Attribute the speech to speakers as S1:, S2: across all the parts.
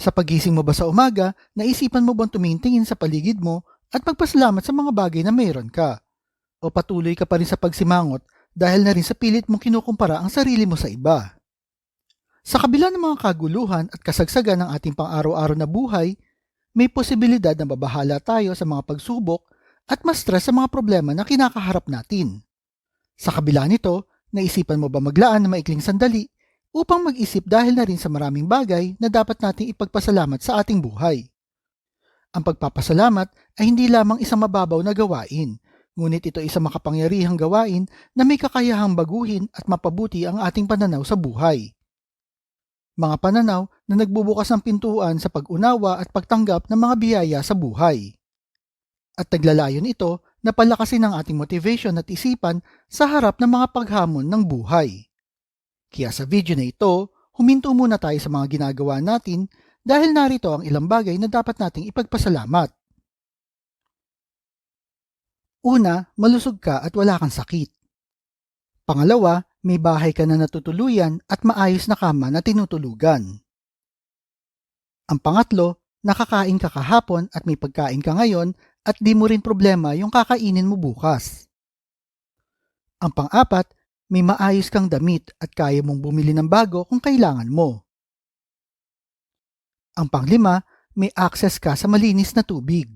S1: Sa pagising mo ba sa umaga, naisipan mo bang tumingin sa paligid mo at magpasalamat sa mga bagay na mayroon ka? O patuloy ka pa rin sa pagsimangot dahil na rin sa pilit mong kinukumpara ang sarili mo sa iba? Sa kabila ng mga kaguluhan at kasagsagan ng ating pang-araw-araw na buhay, may posibilidad na mabahala tayo sa mga pagsubok at ma-stress sa mga problema na kinakaharap natin. Sa kabila nito, naisipan mo ba maglaan ng maikling sandali upang mag-isip dahil na rin sa maraming bagay na dapat nating ipagpasalamat sa ating buhay? Ang pagpapasalamat ay hindi lamang isang mababaw na gawain, ngunit ito ay isang makapangyarihang gawain na may kakayahang baguhin at mapabuti ang ating pananaw sa buhay. Mga pananaw na nagbubukas ng pintuan sa pag-unawa at pagtanggap ng mga biyaya sa buhay. At naglalayon ito na palakasin ang ating motivation at isipan sa harap ng mga paghamon ng buhay. Kaya sa video na ito, huminto muna tayo sa mga ginagawa natin dahil narito ang ilang bagay na dapat nating ipagpasalamat. Una, malusog ka at wala kang sakit. Pangalawa, may bahay ka na natutuluyan at maayos na kama na tinutulugan. Ang pangatlo, nakakain ka kahapon at may pagkain ka ngayon at di mo rin problema yung kakainin mo bukas. Ang pang-apat, may maayos kang damit at kaya mong bumili ng bago kung kailangan mo. Ang pang-lima, may access ka sa malinis na tubig.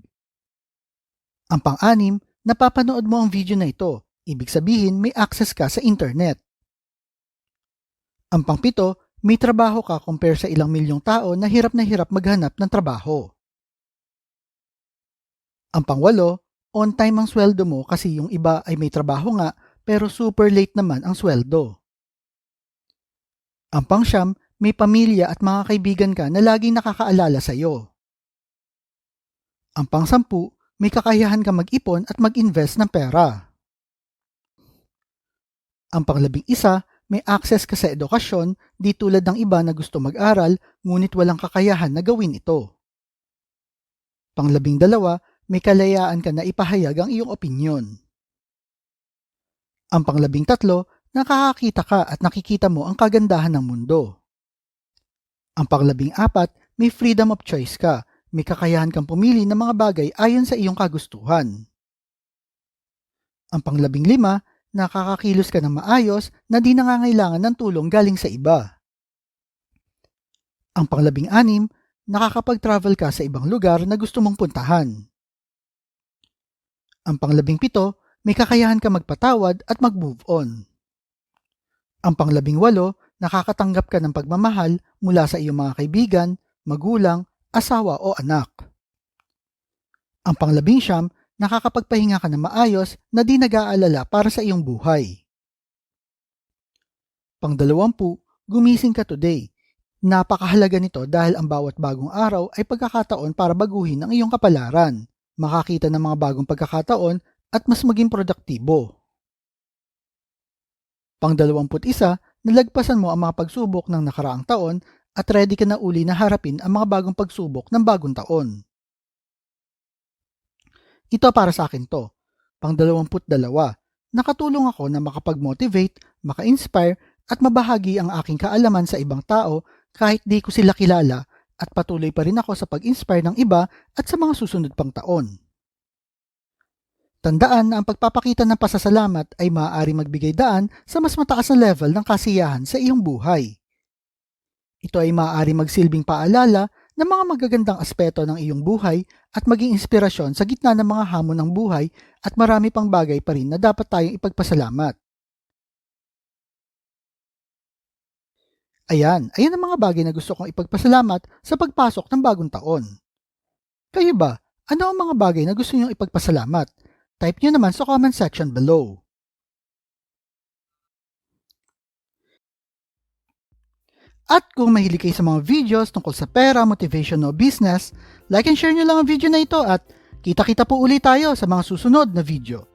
S1: Ang pang-anim, napapanood mo ang video na ito, ibig sabihin may access ka sa internet. Ang pang-pito, may trabaho ka compare sa ilang milyong tao na hirap maghanap ng trabaho. Ang pang-walo, on time ang sweldo mo kasi yung iba ay may trabaho nga pero super late naman ang sweldo. Ang pang-siyam, may pamilya at mga kaibigan ka na laging nakakaalala sa iyo. Ang pang-sampu, may kakayahan ka mag-ipon at mag-invest ng pera. Ang pang-11, may access ka sa edukasyon di tulad ng iba na gusto mag-aral ngunit walang kakayahan na gawin ito. Pang-12, may kalayaan ka na ipahayag ang iyong opinyon. Ang pang-13, nakakakita ka at nakikita mo ang kagandahan ng mundo. Ang pang-14, may freedom of choice ka, may kakayahan kang pumili ng mga bagay ayon sa iyong kagustuhan. Ang pang-15, nakakakilos ka ng maayos na di nangangailangan ng tulong galing sa iba. Ang pang-16, nakakapag-travel ka sa ibang lugar na gusto mong puntahan. Ang pang-17, may kakayahan ka magpatawad at mag-move on. Ang pang-18, nakakatanggap ka ng pagmamahal mula sa iyong mga kaibigan, magulang, asawa o anak. Ang pang-19, nakakapagpahinga ka ng maayos na di nag-aalala para sa iyong buhay. Pang-20, gumising ka today. Napakahalaga nito dahil ang bawat bagong araw ay pagkakataon para baguhin ang iyong kapalaran, makakita ng mga bagong pagkakataon at mas maging produktibo. Pang-21, nalagpasan mo ang mga pagsubok ng nakaraang taon at ready ka na uli na harapin ang mga bagong pagsubok ng bagong taon. Ito para sa akin to. Pang-22, nakatulong ako na makapag-motivate, maka-inspire at mabahagi ang aking kaalaman sa ibang tao kahit di ko sila kilala at patuloy pa rin ako sa pag-inspire ng iba at sa mga susunod pang taon. Tandaan na ang pagpapakita ng pasasalamat ay maaari magbigay daan sa mas mataas na level ng kasiyahan sa iyong buhay. Ito ay maaari magsilbing paalala ng mga magagandang aspeto ng iyong buhay at maging inspirasyon sa gitna ng mga hamon ng buhay at marami pang bagay pa rin na dapat tayong ipagpasalamat. Ayan ang mga bagay na gusto kong ipagpasalamat sa pagpasok ng bagong taon. Kayo ba, ano ang mga bagay na gusto niyong ipagpasalamat? Type niyo naman sa comment section below. At kung mahilig kayo sa mga videos tungkol sa pera, motivation o business, like and share nyo lang ang video na ito at kita-kita po ulit tayo sa mga susunod na video.